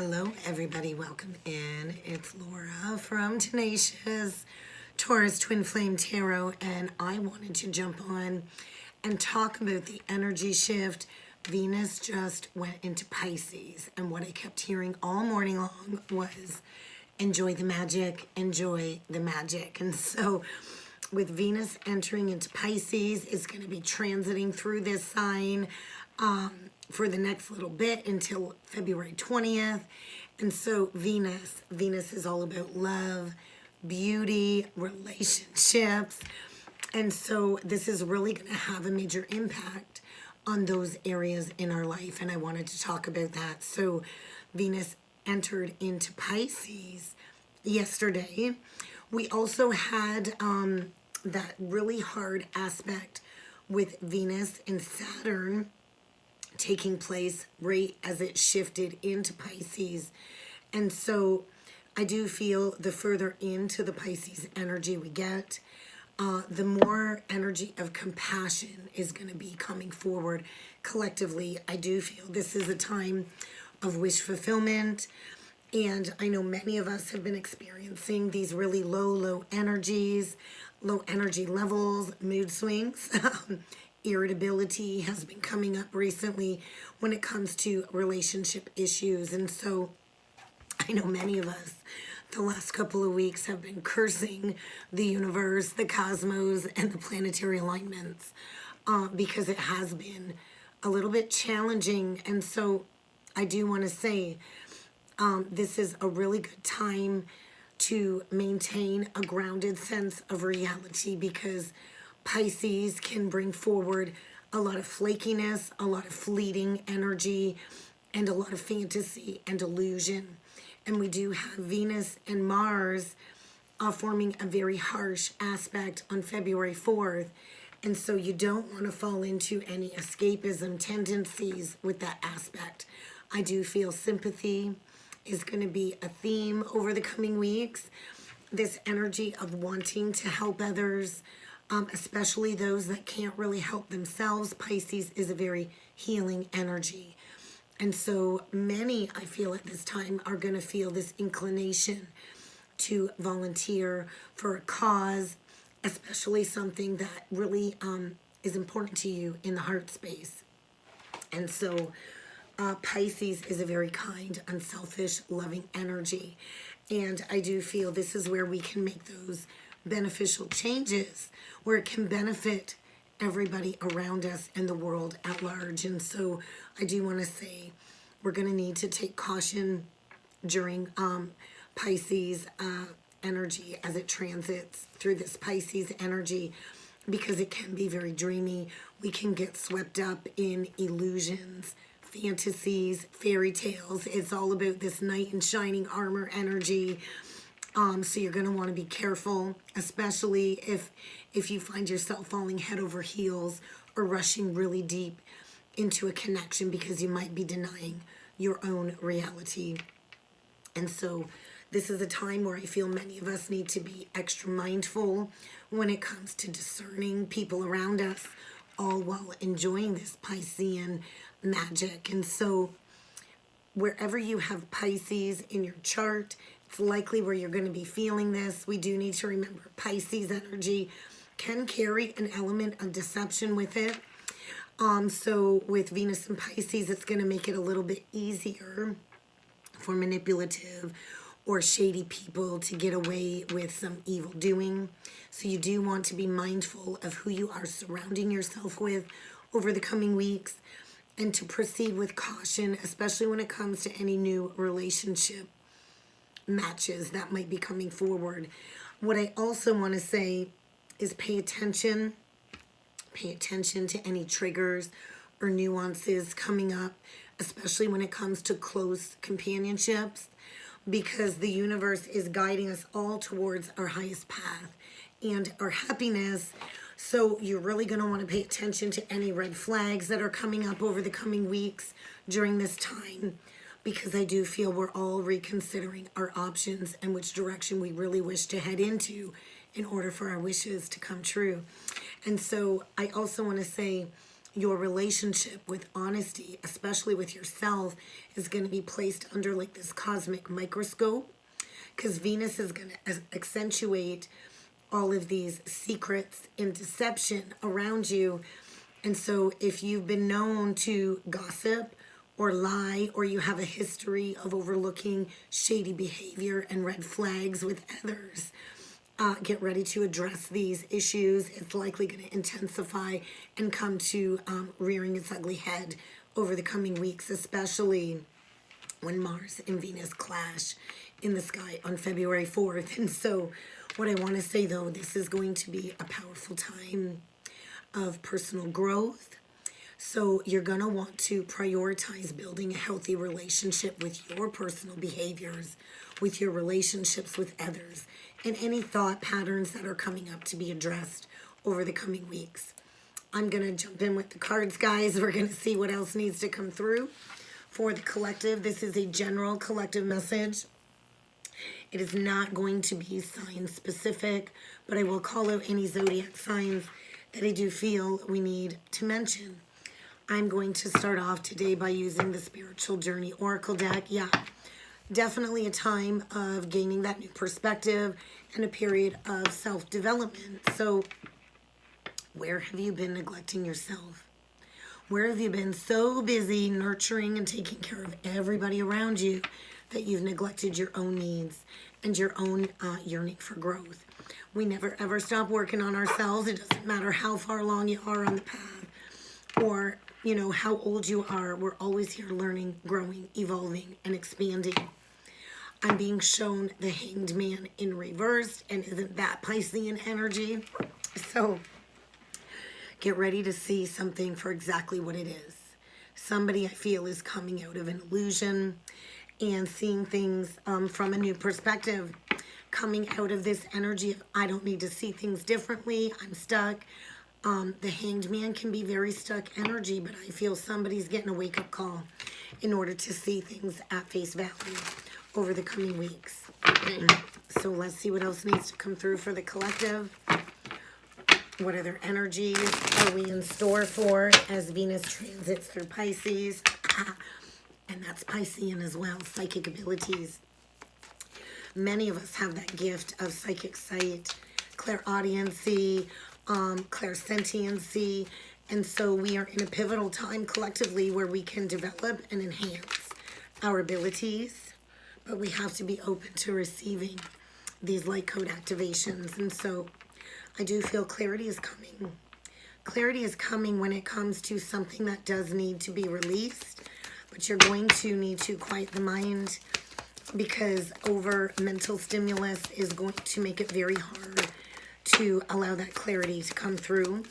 Hello, everybody. Welcome in. It's Laura from Tenacious Taurus Twin Flame Tarot, and I wanted to jump on and talk about the energy shift. Venus just went into Pisces, and what I kept hearing all morning long was enjoy the magic, enjoy the magic. And so with Venus entering into Pisces, it's going to be transiting through this sign for the next little bit until February 20th. And so Venus is all about love, beauty, relationships. And so this is really going to have a major impact on those areas in our life. And I wanted to talk about that. So Venus entered into Pisces yesterday. We also had that really hard aspect with Venus and Saturn taking place right as it shifted into Pisces. And so I do feel the further into the Pisces energy we get, the more energy of compassion is going to be coming forward collectively. I do feel this is a time of wish fulfillment. And I know many of us have been experiencing these really low energies, low energy levels, mood swings. Irritability has been coming up recently when it comes to relationship issues. And so I know many of us the last couple of weeks have been cursing the universe, the cosmos, and the planetary alignments because it has been a little bit challenging. And so I do want to say this is a really good time to maintain a grounded sense of reality, because Pisces can bring forward a lot of flakiness, a lot of fleeting energy, and a lot of fantasy and illusion. And we do have Venus and Mars forming a very harsh aspect on February 4th. And so you don't want to fall into any escapism tendencies with that aspect. I do feel sympathy is going to be a theme over the coming weeks. This energy of wanting to help others, especially those that can't really help themselves. Pisces is a very healing energy. And so many, I feel at this time, are going to feel this inclination to volunteer for a cause, especially something that really is important to you in the heart space. And so Pisces is a very kind, unselfish, loving energy. And I do feel this is where we can make those beneficial changes, where it can benefit everybody around us and the world at large. And so I do want to say we're going to need to take caution during Pisces energy as it transits through this Pisces energy, because it can be very dreamy. We can get swept up in illusions, fantasies, fairy tales. It's all about this knight in shining armor energy. So you're going to want to be careful, especially if you find yourself falling head over heels or rushing really deep into a connection, because you might be denying your own reality. And so this is a time where I feel many of us need to be extra mindful when it comes to discerning people around us, all while enjoying this Piscean magic. And so wherever you have Pisces in your chart, it's likely where you're going to be feeling this. We do need to remember Pisces energy can carry an element of deception with it. So with Venus and Pisces, it's going to make it a little bit easier for manipulative or shady people to get away with some evil doing. So you do want to be mindful of who you are surrounding yourself with over the coming weeks, and to proceed with caution, especially when it comes to any new relationship matches that might be coming forward. What I also want to say is pay attention to any triggers or nuances coming up, especially when it comes to close companionships, because the universe is guiding us all towards our highest path and our happiness. So you're really going to want to pay attention to any red flags that are coming up over the coming weeks during this time, because I do feel we're all reconsidering our options and which direction we really wish to head into in order for our wishes to come true. And so I also want to say your relationship with honesty, especially with yourself, is going to be placed under like this cosmic microscope, because Venus is going to accentuate all of these secrets and deception around you. And so if you've been known to gossip or lie, or you have a history of overlooking shady behavior and red flags with others, get ready to address these issues. It's likely going to intensify and come to rearing its ugly head over the coming weeks, especially when Mars and Venus clash in the sky on February 4th. And so what I want to say, though, this is going to be a powerful time of personal growth. So you're going to want to prioritize building a healthy relationship with your personal behaviors, with your relationships with others, and any thought patterns that are coming up to be addressed over the coming weeks. I'm going to jump in with the cards, guys. We're going to see what else needs to come through for the collective. This is a general collective message. It is not going to be sign specific, but I will call out any zodiac signs that I do feel we need to mention. I'm going to start off today by using the Spiritual Journey Oracle deck. Yeah, definitely a time of gaining that new perspective and a period of self-development. So where have you been neglecting yourself? Where have you been so busy nurturing and taking care of everybody around you that you've neglected your own needs and your own yearning for growth? We never ever stop working on ourselves. It doesn't matter how far along you are on the path or, you know, how old you are. We're always here learning, growing, evolving, and expanding. I'm being shown the Hanged Man in reverse, and isn't that Piscean energy? So get ready to see something for exactly what it is. Somebody, I feel, is coming out of an illusion and seeing things from a new perspective, coming out of this energy of, I don't need to see things differently, I'm stuck. The Hanged Man can be very stuck energy, but I feel somebody's getting a wake-up call in order to see things at face value over the coming weeks. So let's see what else needs to come through for the collective. What other energies are we in store for as Venus transits through Pisces? And that's Piscean as well, psychic abilities. Many of us have that gift of psychic sight, clairaudiency, clairsentiency, and so we are in a pivotal time collectively where we can develop and enhance our abilities, but we have to be open to receiving these light code activations. And so I do feel clarity is coming. Clarity is coming when it comes to something that does need to be released, but you're going to need to quiet the mind, because over mental stimulus is going to make it very hard to allow that clarity to come through.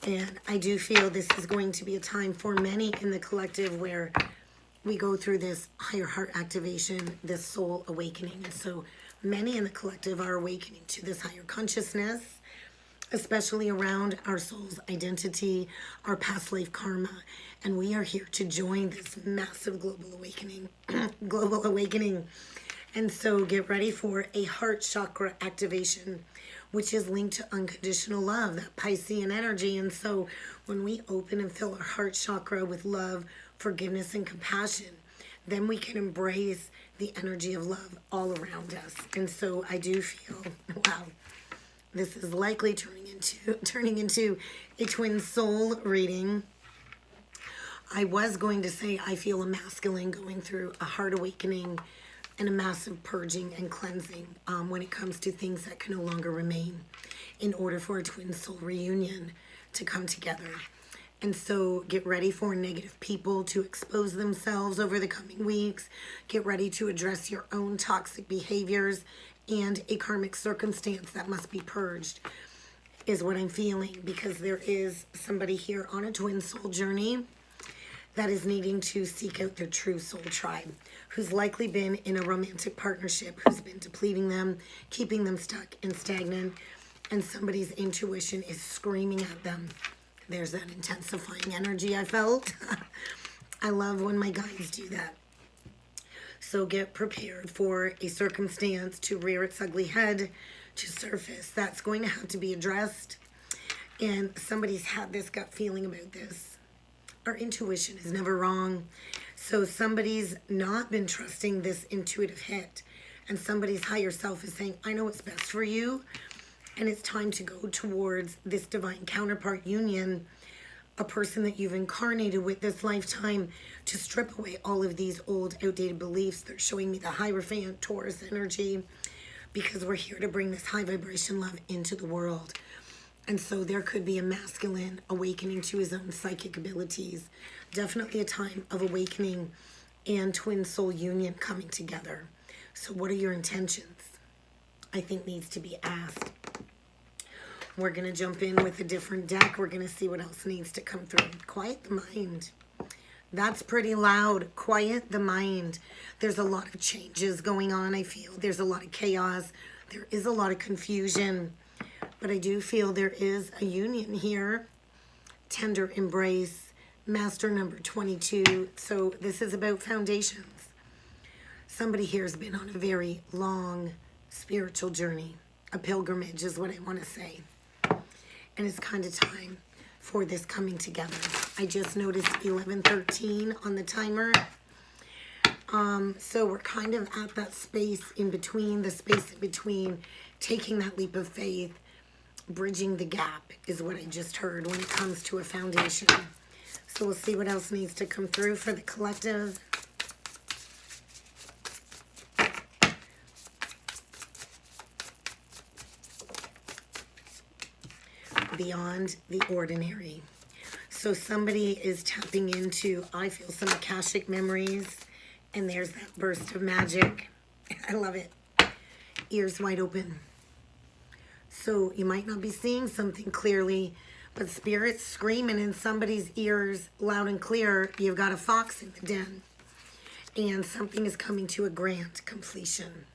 And I do feel this is going to be a time for many in the collective where we go through this higher heart activation, this soul awakening. And so many in the collective are awakening to this higher consciousness, especially around our soul's identity, our past life karma. And we are here to join this massive global awakening. Global awakening. And so get ready for a heart chakra activation, which is linked to unconditional love, that Piscean energy. And so when we open and fill our heart chakra with love, forgiveness, and compassion, then we can embrace the energy of love all around us. And so I do feel, wow, this is likely turning into a twin soul reading. I was going to say I feel a masculine going through a heart awakening and a massive purging and cleansing when it comes to things that can no longer remain in order for a twin soul reunion to come together. And so get ready for negative people to expose themselves over the coming weeks. Get ready to address your own toxic behaviors and a karmic circumstance that must be purged is what I'm feeling, because there is somebody here on a twin soul journey that is needing to seek out their true soul tribe, who's likely been in a romantic partnership, who's been depleting them, keeping them stuck and stagnant, and somebody's intuition is screaming at them. There's that intensifying energy I felt. I love when my guides do that. So get prepared for a circumstance to rear its ugly head, to surface. That's going to have to be addressed. And somebody's had this gut feeling about this. Our intuition is never wrong. So somebody's not been trusting this intuitive hit. And somebody's higher self is saying, I know what's best for you. And it's time to go towards this divine counterpart union, a person that you've incarnated with this lifetime, to strip away all of these old, outdated beliefs. They're showing me the Hierophant Taurus energy, because we're here to bring this high vibration love into the world. And so there could be a masculine awakening to his own psychic abilities. Definitely a time of awakening and twin soul union coming together. So what are your intentions? I think needs to be asked. We're going to jump in with a different deck. We're going to see what else needs to come through. Quiet the mind. That's pretty loud. Quiet the mind. There's a lot of changes going on, I feel. There's a lot of chaos. There is a lot of confusion. But I do feel there is a union here. Tender embrace. Master number 22. So this is about foundations. Somebody here has been on a very long spiritual journey. A pilgrimage is what I want to say. And it's kind of time for this coming together. I just noticed 11:13 on the timer. So we're kind of at that space in between, the space in between taking that leap of faith, bridging the gap is what I just heard when it comes to a foundation. So we'll see what else needs to come through for the collective. Beyond the ordinary. So somebody is tapping into, I feel, some Akashic memories, and there's that burst of magic. I love it. Ears wide open. So you might not be seeing something clearly, but Spirit's screaming in somebody's ears loud and clear, you've got a fox in the den. And something is coming to a grand completion.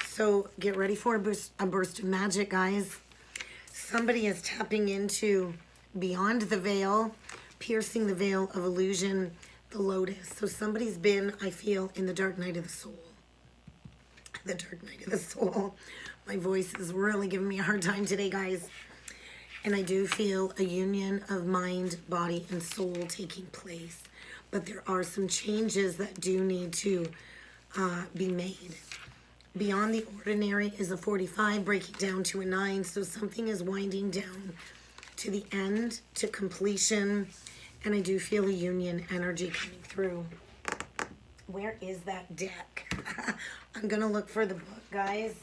So get ready for a burst of magic, guys. Somebody is tapping into beyond the veil, piercing the veil of illusion, the lotus. So somebody's been, I feel, in the dark night of the soul. The dark night of the soul. My voice is really giving me a hard time today, guys. And I do feel a union of mind, body, and soul taking place. But there are some changes that do need to be made. Beyond the ordinary is a 45, breaking down to a 9. So something is winding down to the end, to completion. And I do feel a union energy coming through. Where is that deck? I'm going to look for the book, guys.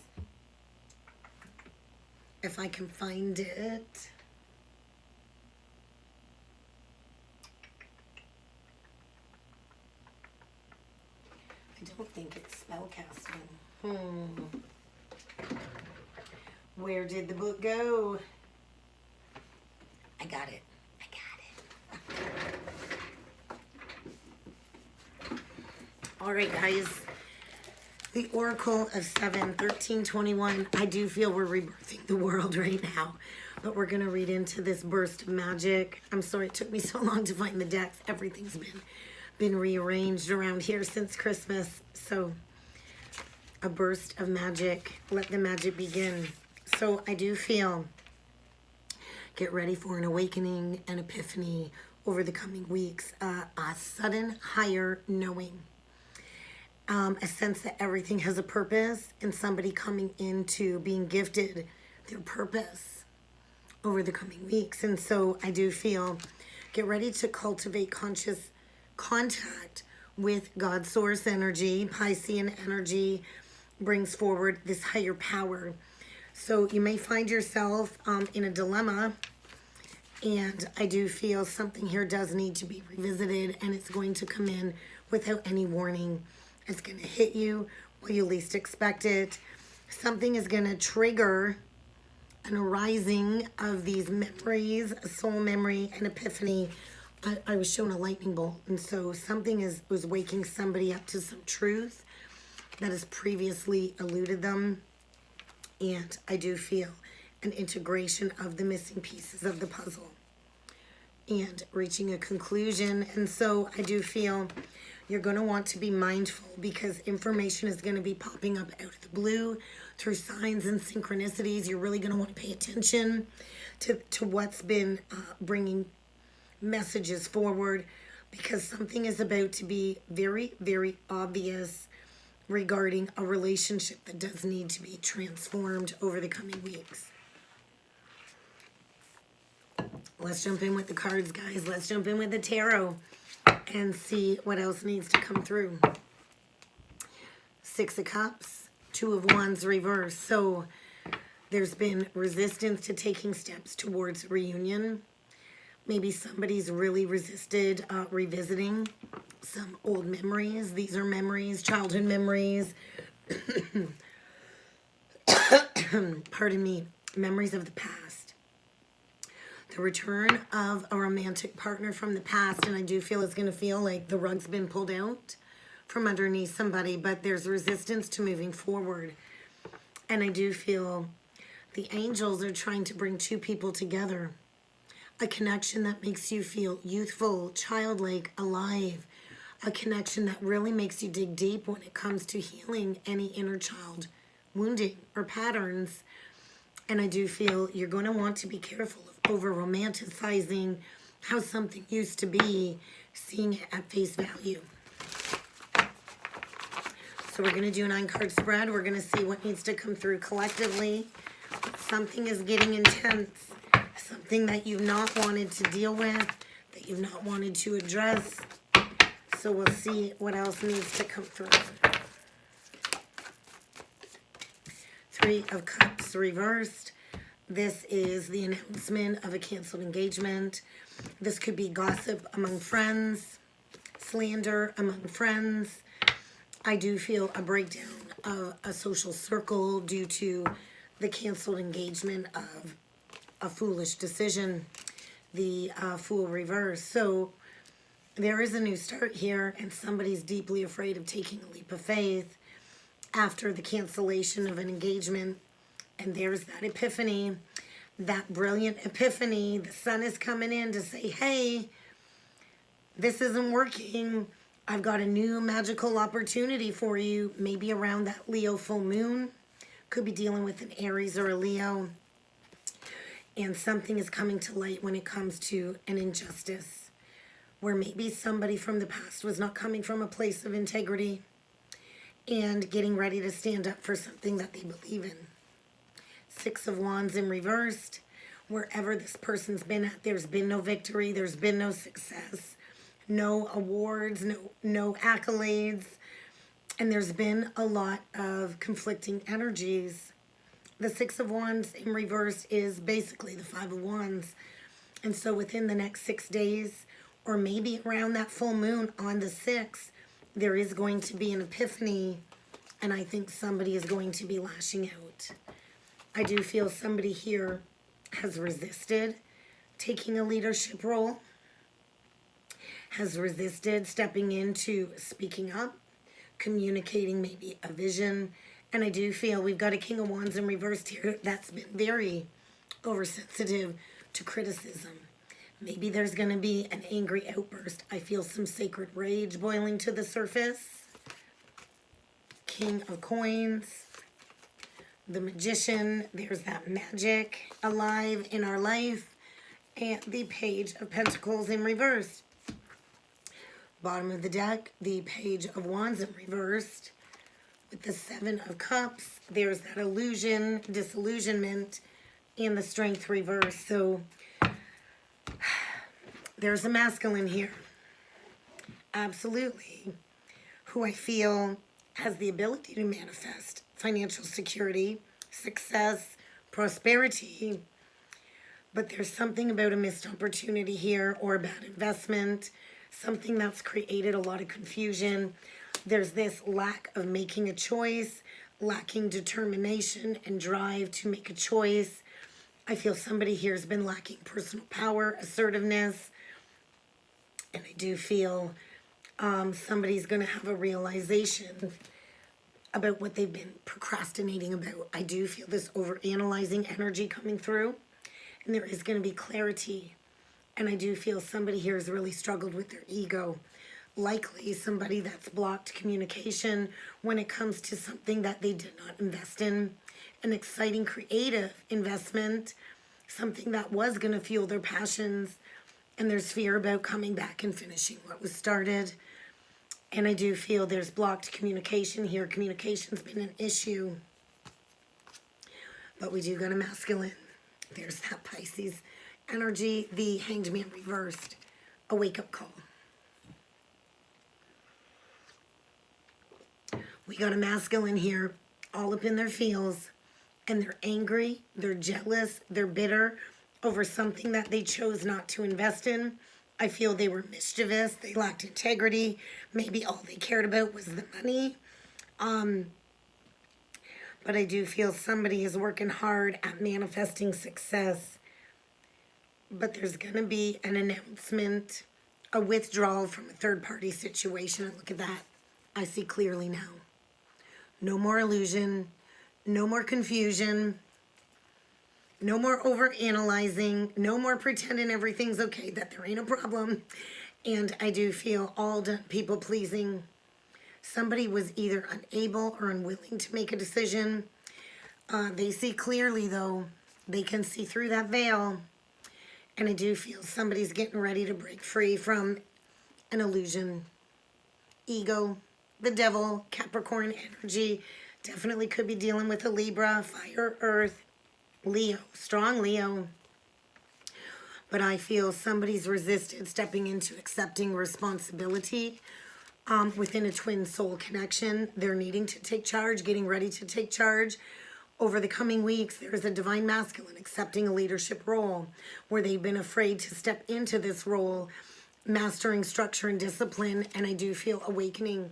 If I can find it. I don't think it's spellcasting. Where did the book go? I got it. All right, guys. The Oracle of 7, 13, 21. I do feel we're rebirthing the world right now. But we're going to read into this burst of magic. I'm sorry it took me so long to find the decks. Everything's been rearranged around here since Christmas. So a burst of magic. Let the magic begin. So I do feel, get ready for an awakening, an epiphany over the coming weeks. A sudden higher knowing. A sense that everything has a purpose, and somebody coming into being gifted their purpose over the coming weeks. And so I do feel, get ready to cultivate conscious contact with God's source energy. Piscean energy brings forward this higher power. So you may find yourself in a dilemma, and I do feel something here does need to be revisited, and it's going to come in without any warning. It's going to hit you where you least expect it. Something is going to trigger an arising of these memories, a soul memory, an epiphany. I was shown a lightning bolt, and so something was waking somebody up to some truth that has previously eluded them. And I do feel an integration of the missing pieces of the puzzle. and reaching a conclusion. And so I do feel you're going to want to be mindful because information is going to be popping up out of the blue through signs and synchronicities. You're really going to want to pay attention to what's been bringing messages forward, because something is about to be very, very obvious regarding a relationship that does need to be transformed over the coming weeks. Let's jump in with the cards, guys. Let's jump in with the tarot and see what else needs to come through. Six of Cups, Two of Wands reverse. So there's been resistance to taking steps towards reunion. Maybe somebody's really resisted revisiting some old memories. These are memories, childhood memories. Pardon me, memories of the past. The return of a romantic partner from the past, and I do feel it's going to feel like the rug's been pulled out from underneath somebody, but there's resistance to moving forward. And I do feel the angels are trying to bring two people together. A connection that makes you feel youthful, childlike, alive. A connection that really makes you dig deep when it comes to healing any inner child wounding or patterns. And I do feel you're going to want to be careful of over-romanticizing how something used to be, seeing it at face value. So we're going to do a 9-card spread. We're going to see what needs to come through collectively. Something is getting intense. Something that you've not wanted to deal with, that you've not wanted to address. So we'll see what else needs to come through. Three of Cups reversed. This is the announcement of a canceled engagement. This could be gossip among friends, slander among friends. I do feel a breakdown of a social circle due to the canceled engagement of a foolish decision, the Fool reverse. So there is a new start here, and somebody's deeply afraid of taking a leap of faith after the cancellation of an engagement. And there's that epiphany, that brilliant epiphany. The sun is coming in to say, hey, this isn't working. I've got a new magical opportunity for you, maybe around that Leo full moon. Could be dealing with an Aries or a Leo. And something is coming to light when it comes to an injustice, where maybe somebody from the past was not coming from a place of integrity and getting ready to stand up for something that they believe in. Six of Wands in reversed. Wherever this person's been at, there's been no victory, there's been no success, no awards, no accolades, and there's been a lot of conflicting energies. The Six of Wands in reverse is basically the Five of Wands. And so within the next 6 days, or maybe around that full moon on the 6th, there is going to be an epiphany, and I think somebody is going to be lashing out. I do feel somebody here has resisted taking a leadership role, has resisted stepping into speaking up, communicating maybe a vision. And I do feel we've got a King of Wands in reverse here that's been very oversensitive to criticism. Maybe there's going to be an angry outburst. I feel some sacred rage boiling to the surface. King of Coins. The Magician. There's that magic alive in our life. And the Page of Pentacles in reverse. Bottom of the deck, the Page of Wands in reversed. With the Seven of Cups, there's that illusion, disillusionment, and the Strength reverse. So there's a masculine here, absolutely, who I feel has the ability to manifest financial security, success, prosperity. But there's something about a missed opportunity here, or a bad investment, something that's created a lot of confusion. There's this lack of making a choice, lacking determination and drive to make a choice. I feel somebody here has been lacking personal power, assertiveness. And I do feel somebody's going to have a realization about what they've been procrastinating about. I do feel this overanalyzing energy coming through. And there is going to be clarity And I do feel somebody here has really struggled with their ego. Likely somebody that's blocked communication when it comes to something that they did not invest in. An exciting creative investment, something that was going to fuel their passions. And there's fear about coming back and finishing what was started. And I do feel there's blocked communication here. Communication's been an issue. But we do got a masculine. There's that Pisces energy. The Hanged Man reversed. A wake-up call. We got a masculine here, all up in their feels. And they're angry, they're jealous, they're bitter over something that they chose not to invest in. I feel they were mischievous, they lacked integrity. Maybe all they cared about was the money. But I do feel somebody is working hard at manifesting success. But there's going to be an announcement, a withdrawal from a third-party situation. And look at that. I see clearly now. No more illusion. No more confusion. No more over-analyzing. No more pretending everything's okay, that there ain't a problem. And I do feel all done people-pleasing. Somebody was either unable or unwilling to make a decision. They see clearly, though. They can see through that veil. And I do feel somebody's getting ready to break free from an illusion. Ego, the devil, Capricorn energy. Definitely could be dealing with a Libra, fire, earth, Leo, strong Leo. But I feel somebody's resisted stepping into accepting responsibility within a twin soul connection. They're needing to take charge, getting ready to take charge. Over the coming weeks, there is a divine masculine accepting a leadership role where they've been afraid to step into this role, mastering structure and discipline. And I do feel awakening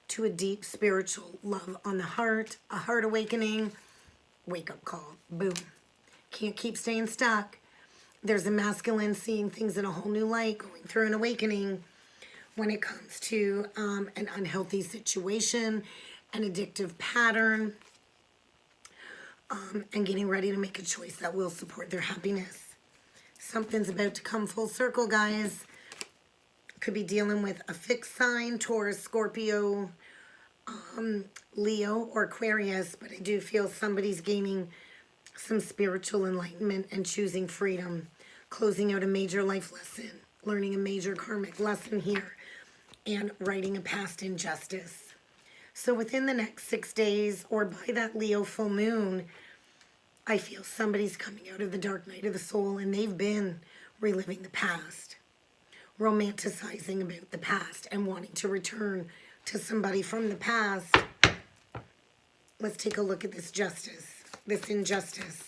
to a deep spiritual love on the heart, a heart awakening, wake-up call, boom. Can't keep staying stuck. There's a masculine seeing things in a whole new light, going through an awakening when it comes to an unhealthy situation, an addictive pattern, and getting ready to make a choice that will support their happiness. Something's about to come full circle, guys. Could be dealing with a fixed sign, Taurus, Scorpio, Leo, or Aquarius, but I do feel somebody's gaining some spiritual enlightenment and choosing freedom, closing out a major life lesson, learning a major karmic lesson here, and righting a past injustice. So within the next 6 days, or by that Leo full moon, I feel somebody's coming out of the dark night of the soul, and they've been reliving the past, romanticizing about the past, and wanting to return to somebody from the past. Let's take a look at this justice, this injustice.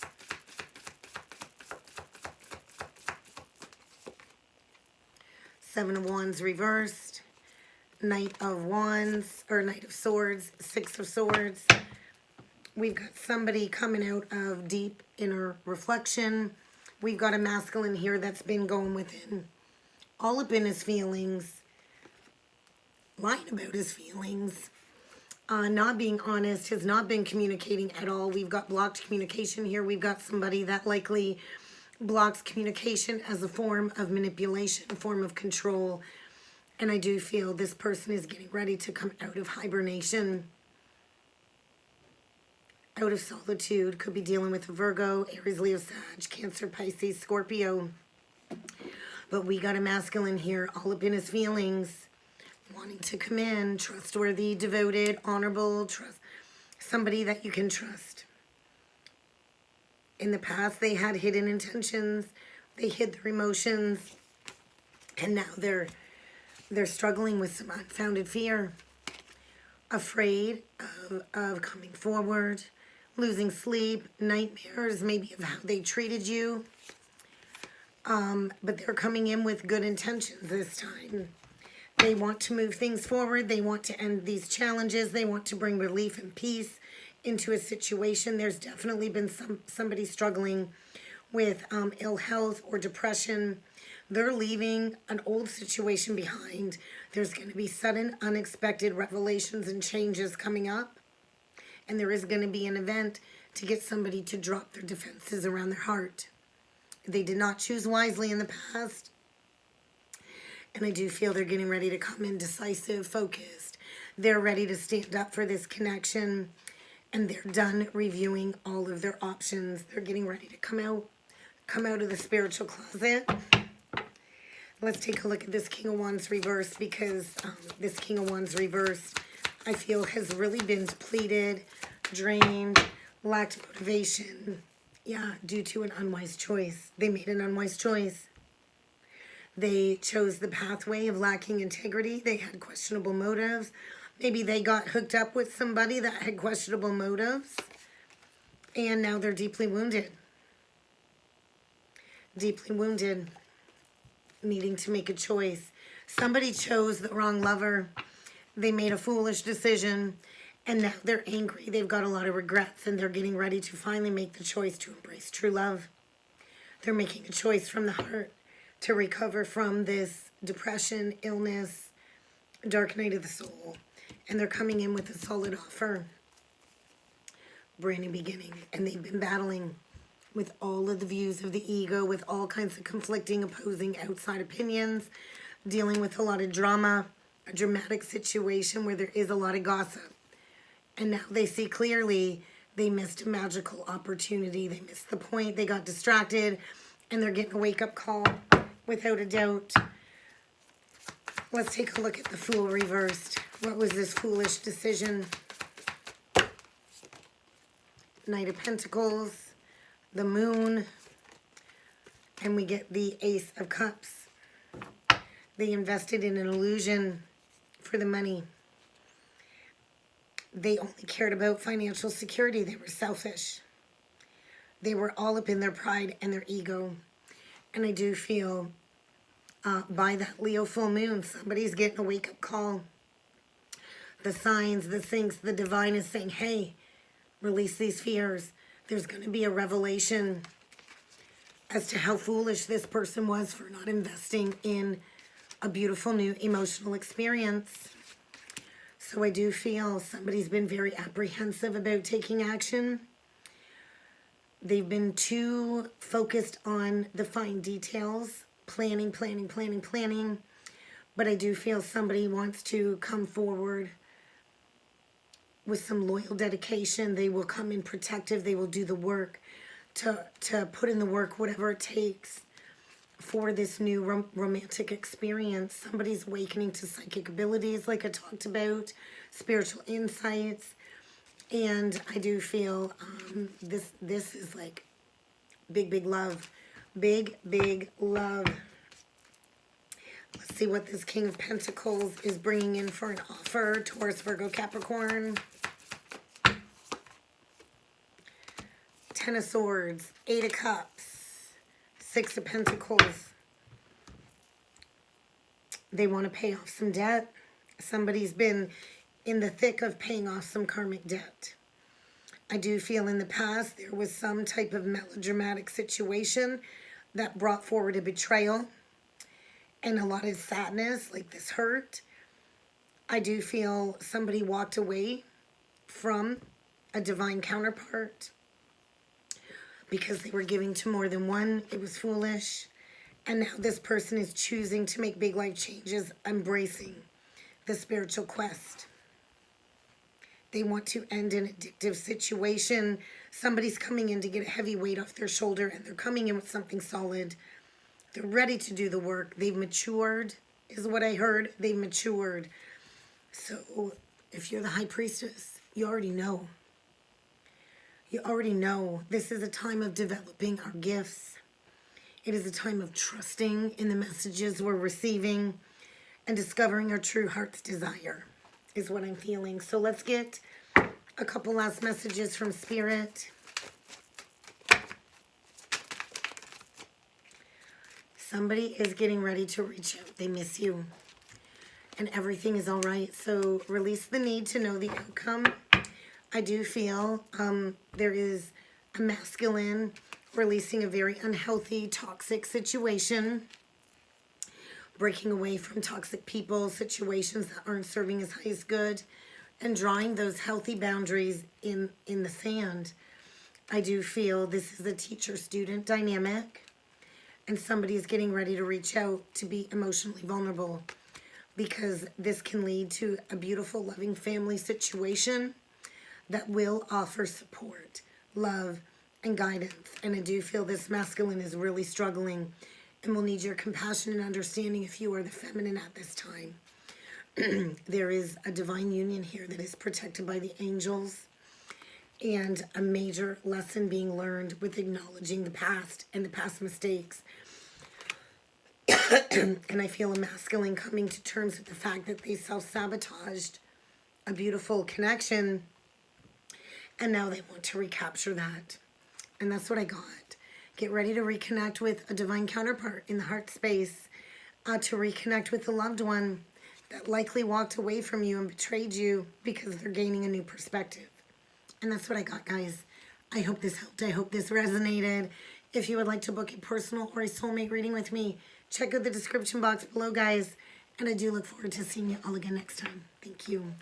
Seven of Wands reversed. Knight of Wands, or Knight of Swords, Six of Swords. We've got somebody coming out of deep inner reflection. We've got a masculine here that's been going within, all up in his feelings, lying about his feelings, not being honest, has not been communicating at all. We've got blocked communication here. We've got somebody that likely blocks communication as a form of manipulation, a form of control. And I do feel this person is getting ready to come out of hibernation, out of solitude. Could be dealing with a Virgo, Aries, Leo, Sag, Cancer, Pisces, Scorpio. But we got a masculine here, all up in his feelings, wanting to come in, trustworthy, devoted, honorable, trust, somebody that you can trust. In the past, they had hidden intentions. They hid their emotions. And now they're struggling with some unfounded fear, afraid of coming forward, losing sleep, nightmares maybe of how they treated you. But they're coming in with good intentions this time. They want to move things forward. They want to end these challenges. They want to bring relief and peace into a situation. There's definitely been somebody struggling with ill health or depression. They're leaving an old situation behind. There's going to be sudden, unexpected revelations and changes coming up. And there is going to be an event to get somebody to drop their defenses around their heart. They did not choose wisely in the past. And I do feel they're getting ready to come in decisive, focused. They're ready to stand up for this connection. And they're done reviewing all of their options. They're getting ready to come out of the spiritual closet. Let's take a look at this King of Wands reverse, because this King of Wands reverse, I feel, has really been depleted, drained, lacked motivation. Yeah, due to an unwise choice. They made an unwise choice. They chose the pathway of lacking integrity. They had questionable motives. Maybe they got hooked up with somebody that had questionable motives. And now they're deeply wounded. Deeply wounded. Needing to make a choice. Somebody chose the wrong lover. They made a foolish decision. And now they're angry. They've got a lot of regrets. And they're getting ready to finally make the choice to embrace true love. They're making a choice from the heart to recover from this depression, illness, dark night of the soul. And they're coming in with a solid offer. Brand new beginning. And they've been battling with all of the views of the ego, with all kinds of conflicting, opposing, outside opinions, dealing with a lot of drama, a dramatic situation where there is a lot of gossip. And now they see clearly they missed a magical opportunity. They missed the point. They got distracted, and they're getting a wake-up call, without a doubt. Let's take a look at the Fool reversed. What was this foolish decision? Knight of Pentacles, the Moon, and we get the Ace of Cups. They invested in an illusion for the money. They only cared about financial security. They were selfish. They were all up in their pride and their ego. And I do feel by that Leo full moon, somebody's getting a wake-up call. The signs, the things, the divine is saying, hey, release these fears. There's going to be a revelation as to how foolish this person was for not investing in a beautiful new emotional experience. So I do feel somebody's been very apprehensive about taking action. They've been too focused on the fine details, planning. But I do feel somebody wants to come forward with some loyal dedication. They will come in protective. They will do the work to put in the work, whatever it takes for this new romantic experience. Somebody's awakening to psychic abilities, like I talked about, spiritual insights. And I do feel this is like big love. Big love. Let's see what this King of Pentacles is bringing in for an offer. Taurus, Virgo, Capricorn. Ten of Swords, Eight of Cups, Six of Pentacles. They want to pay off some debt. Somebody's been in the thick of paying off some karmic debt. I do feel in the past there was some type of melodramatic situation that brought forward a betrayal and a lot of sadness, like this hurt. I do feel somebody walked away from a divine counterpart because they were giving to more than one. It was foolish. And now this person is choosing to make big life changes, embracing the spiritual quest. They want to end an addictive situation. Somebody's coming in to get a heavy weight off their shoulder, and they're coming in with something solid. They're ready to do the work. They've matured, is what I heard. They've matured. So if you're the High Priestess, you already know. You already know this is a time of developing our gifts. It is a time of trusting in the messages we're receiving and discovering our true heart's desire, is what I'm feeling. So let's get a couple last messages from Spirit. Somebody is getting ready to reach out. They miss you. And everything is all right. So release the need to know the outcome. I do feel there is a masculine releasing a very unhealthy, toxic situation. Breaking away from toxic people, situations that aren't serving his highest good. And drawing those healthy boundaries in the sand. I do feel this is a teacher-student dynamic. and somebody is getting ready to reach out to be emotionally vulnerable, because this can lead to a beautiful, loving family situation that will offer support, love, and guidance. And I do feel this masculine is really struggling and will need your compassion and understanding if you are the feminine at this time. There is a divine union here that is protected by the angels, and a major lesson being learned with acknowledging the past and the past mistakes. And I feel a masculine coming to terms with the fact that they self-sabotaged a beautiful connection, and now they want to recapture that. And that's what I got. Get ready to reconnect with a divine counterpart in the heart space, to reconnect with a loved one that likely walked away from you and betrayed you because they're gaining a new perspective. And that's what I got, guys. I hope this helped. I hope this resonated. If you would like to book a personal or a soulmate reading with me, check out the description box below, guys. And I do look forward to seeing you all again next time. Thank you.